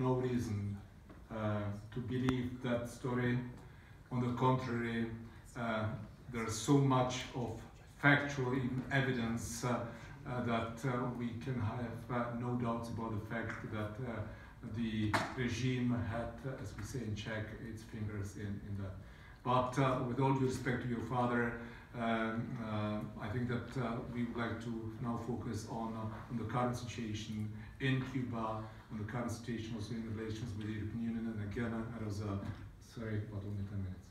no reason to believe that story. On the contrary, there's so much of factual evidence that we can have no doubts about the fact that the regime had, as we say in Czech, its fingers in that. But with all due respect to your father, I think that we would like to now focus on the current situation in Cuba, on the current situation also in relations with the European Union. And again, I was sorry, but only 10 minutes.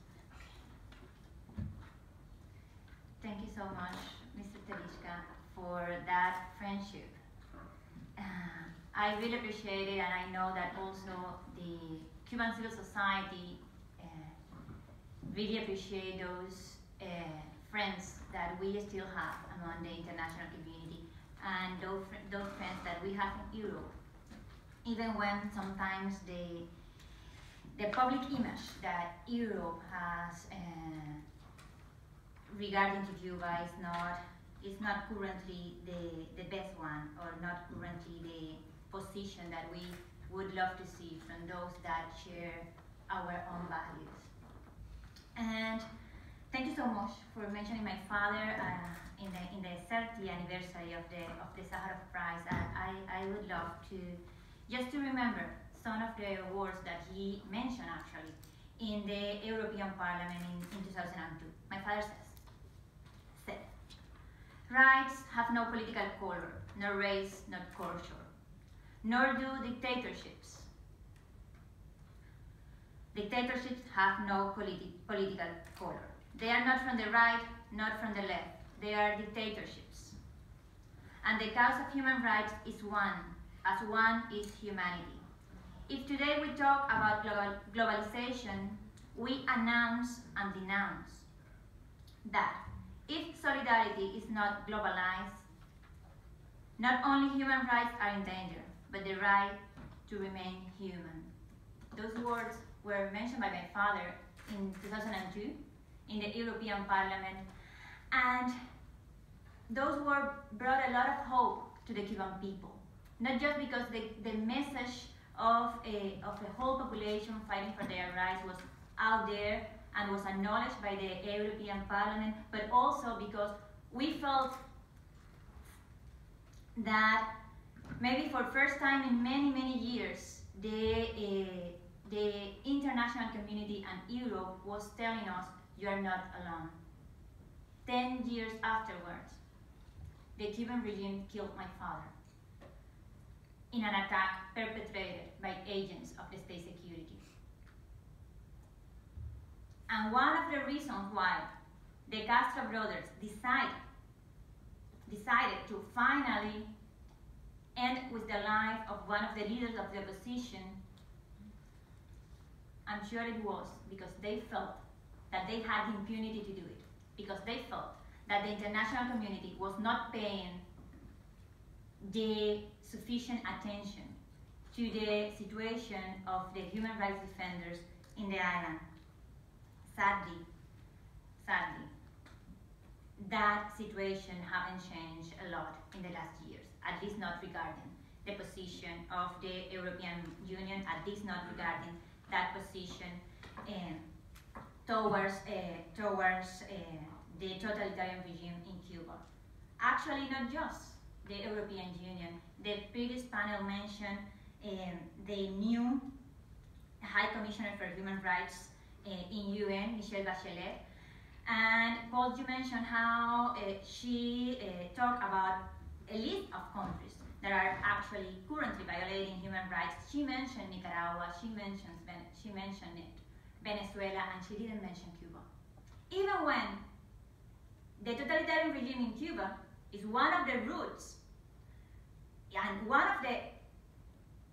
Thank you so much, Mr. Telichka, for that friendship. I really appreciate it, and I know that also the Cuban civil society really appreciate those friends that we still have among the international community, and those friends that we have in Europe, even when sometimes the public image that Europe has regarding to Cuba is not currently the best one, or not currently the position that we would love to see from those that share our own values. And thank you so much for mentioning my father in the 30th anniversary of the Sakharov Prize. I would love to just to remember some of the words that he mentioned actually in the European Parliament in 2002. My father said, rights have no political color, no race, no culture, nor do dictatorships. Dictatorships have no political color. They are not from the right, not from the left. They are dictatorships. And the cause of human rights is one, as one is humanity. If today we talk about globalization, we announce and denounce that if solidarity is not globalized, not only human rights are in danger, but the right to remain human. Those words were mentioned by my father in 2002 in the European Parliament, and those words brought a lot of hope to the Cuban people. Not just because the message of a whole population fighting for their rights was out there and was acknowledged by the European Parliament, but also because we felt that maybe for the first time in many, many years, the international community and Europe was telling us, you are not alone. 10 years afterwards, the Cuban regime killed my father in an attack perpetrated by agents of the state security. And one of the reasons why the Castro brothers decided to finally end with the life of one of the leaders of the opposition, I'm sure it was because they felt that they had the impunity to do it, because they felt that the international community was not paying the sufficient attention to the situation of the human rights defenders in the island. Sadly, that situation hasn't changed a lot in the last years, at least not regarding the position of the European Union, at least not regarding that position towards the totalitarian regime in Cuba. Actually, not just the European Union. The previous panel mentioned the new High Commissioner for Human Rights in UN, Michelle Bachelet. And Paul, you mentioned how she talked about a list of countries that are actually currently violating human rights. She mentioned Nicaragua, she mentioned Venezuela, and she didn't mention Cuba. Even when the totalitarian regime in Cuba is one of the roots and one of the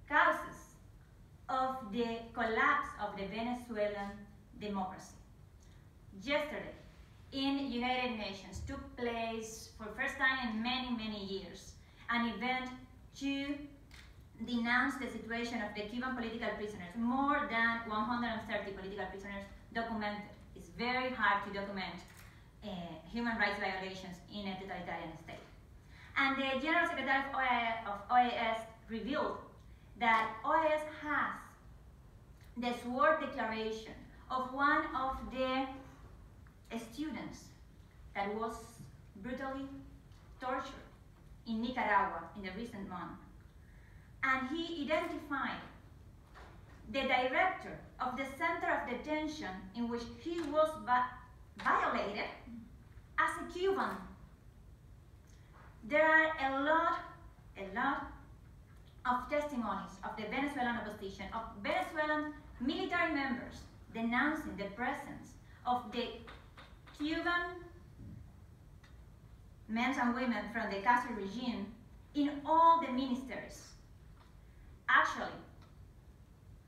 causes of the collapse of the Venezuelan democracy. Yesterday, in United Nations, took place for the first time in many, many years, an event to denounce the situation of the Cuban political prisoners. More than 130 political prisoners documented. It's very hard to document human rights violations in a totalitarian state. And the General Secretary of OAS revealed that OAS has the sword declaration of one of the students that was brutally tortured in Nicaragua in the recent month. And he identified the director of the center of detention in which he was violated as a Cuban. There are a lot of testimonies of the Venezuelan opposition, of Venezuelan military members denouncing the presence of the Cuban men and women from the Castro regime in all the ministries. Actually,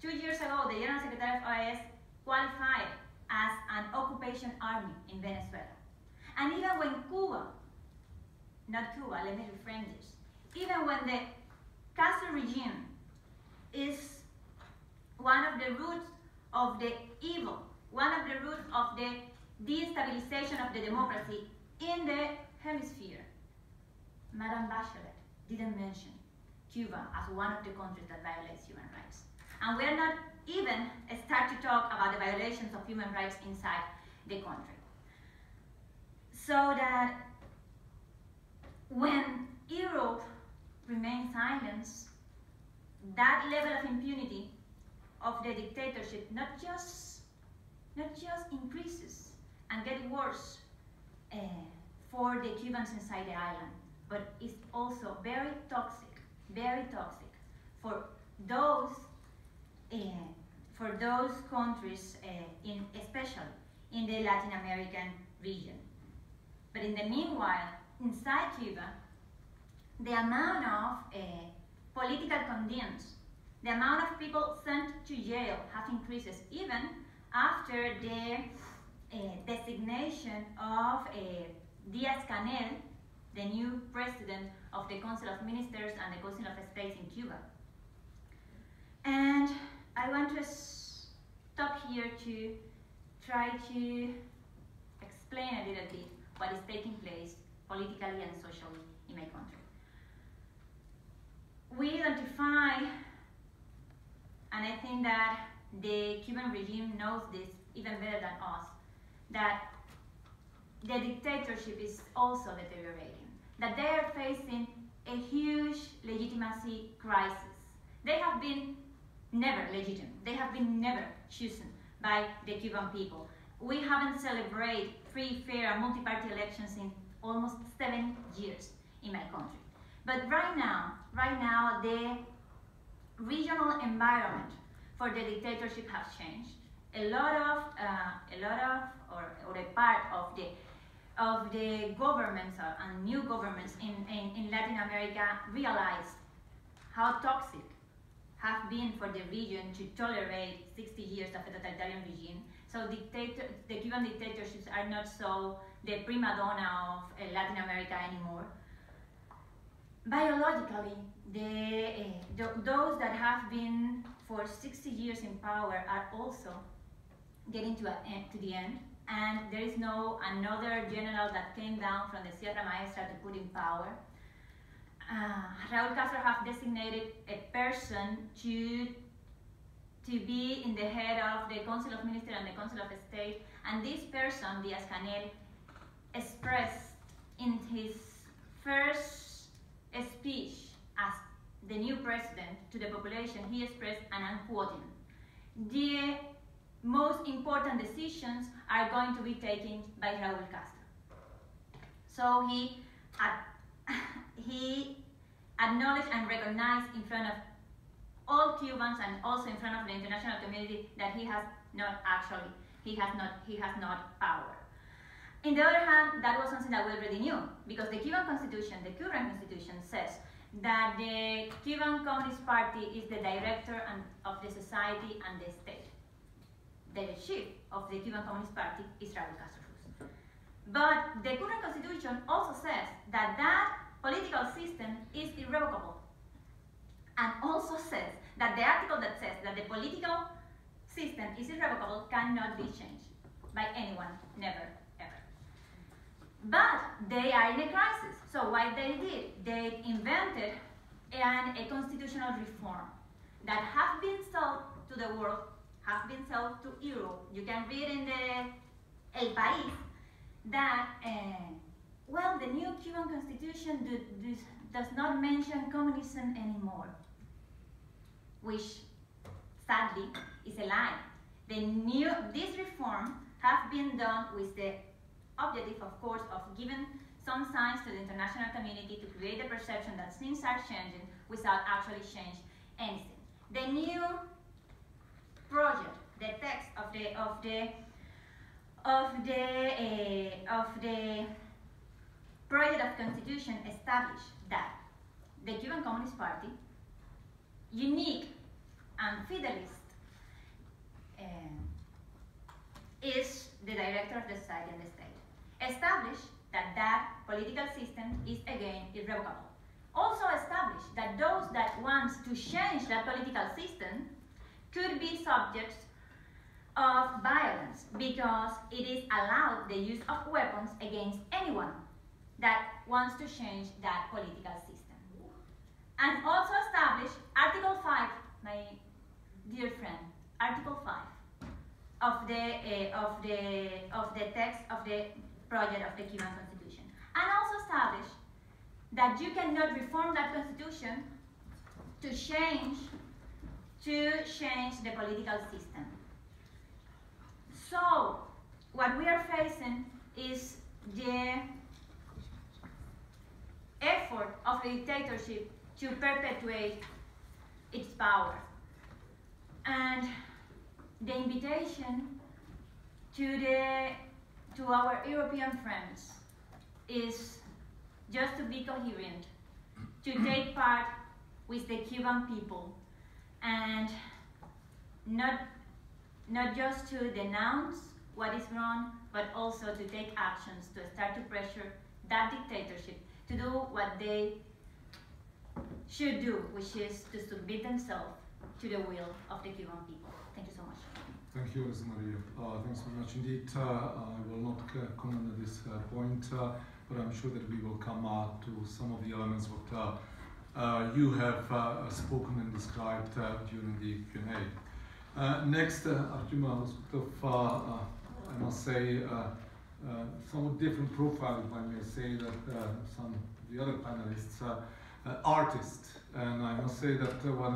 2 years ago, the General Secretary of OAS qualified as an occupation army in Venezuela. And even when Cuba, not Cuba, let me reframe this, even when the Castro regime is one of the roots of the evil, one of the roots of the destabilization of the democracy in the hemisphere, Madame Bachelet didn't mention Cuba as one of the countries that violates human rights. And we're not even start to talk about the violations of human rights inside the country. So that when Europe remains silent, that level of impunity of the dictatorship not just increases and gets worse for the Cubans inside the island, but it's also very toxic for those countries, especially in the Latin American region. But in the meanwhile, inside Cuba, the amount of political condemned, the amount of people sent to jail have increased even after the designation of Díaz-Canel, the new president of the Council of Ministers and the Council of States in Cuba. And I want to stop here to try to explain a little bit what is taking place politically and socially in my country. We identify, and I think that the Cuban regime knows this even better than us, that the dictatorship is also deteriorating, that they are facing a huge legitimacy crisis. They have been never legitimate. They have been never chosen by the Cuban people. We haven't celebrated free, fair, and multi-party elections in almost 7 years in my country. But right now, the regional environment for the dictatorship has changed. A part of the governments and new governments in Latin America realized how toxic have been for the region to tolerate 60 years of a totalitarian regime. So the Cuban dictatorships are not so the prima donna of Latin America anymore. Biologically, those that have been for 60 years in power are also getting to the end, and there is no another general that came down from the Sierra Maestra to put in power. Raúl Castro have designated a person to be in the head of the Council of Ministers and the Council of State, and this person, Díaz-Canel, expressed in his first speech as the new president to the population, he expressed, and I'm quoting, "The most important decisions are going to be taken by Raúl Castro." So he acknowledged and recognized in front of all Cubans and also in front of the international community that he has not power. On the other hand, that was something that we already knew, because the Cuban Constitution, the current Constitution, says that the Cuban Communist Party is the director of the society and the state. The chief of the Cuban Communist Party is Raúl Castro. But the current Constitution also says that that political system is irrevocable, and also says that the article that says that the political system is irrevocable cannot be changed by anyone, never, ever. But they are in a crisis, so what they did, they invented a constitutional reform. that have been sold to the world, have been sold to Europe. You can read in the El País that, well, the new Cuban constitution does not mention communism anymore, which sadly is a lie. This reform have been done with the objective, of course, of giving some signs to the international community to create the perception that things are changing without actually change anything. The new project, the text of the project of constitution established that the Cuban Communist Party, unique and fidelist, is the director of the society and the state. Established that political system is again irrevocable. Also established that those that want to change that political system could be subjects of violence because it is allowed the use of weapons against anyone that wants to change that political system. And also established Article 5, my dear friend, Article 5 of the text of the project of the Cuban Constitution. And also established that you cannot reform that constitution to change the political system. So, what we are facing is the effort of the dictatorship to perpetuate its power. And the invitation to our European friends is just to be coherent, to take part with the Cuban people, and not just to denounce what is wrong, but also to take actions to start to pressure that dictatorship to do what they should do, which is to submit themselves to the will of the Cuban people. Thank you so much. Thank you, Rosa Maria. Thanks very much indeed. I will not comment at this point, but I'm sure that we will come to some of the elements what you have spoken and described during the Q&A. Next, Artyom Loskutov, I must say, somewhat different profile, if I may say, that some of the other panelists, artist. And I must say that when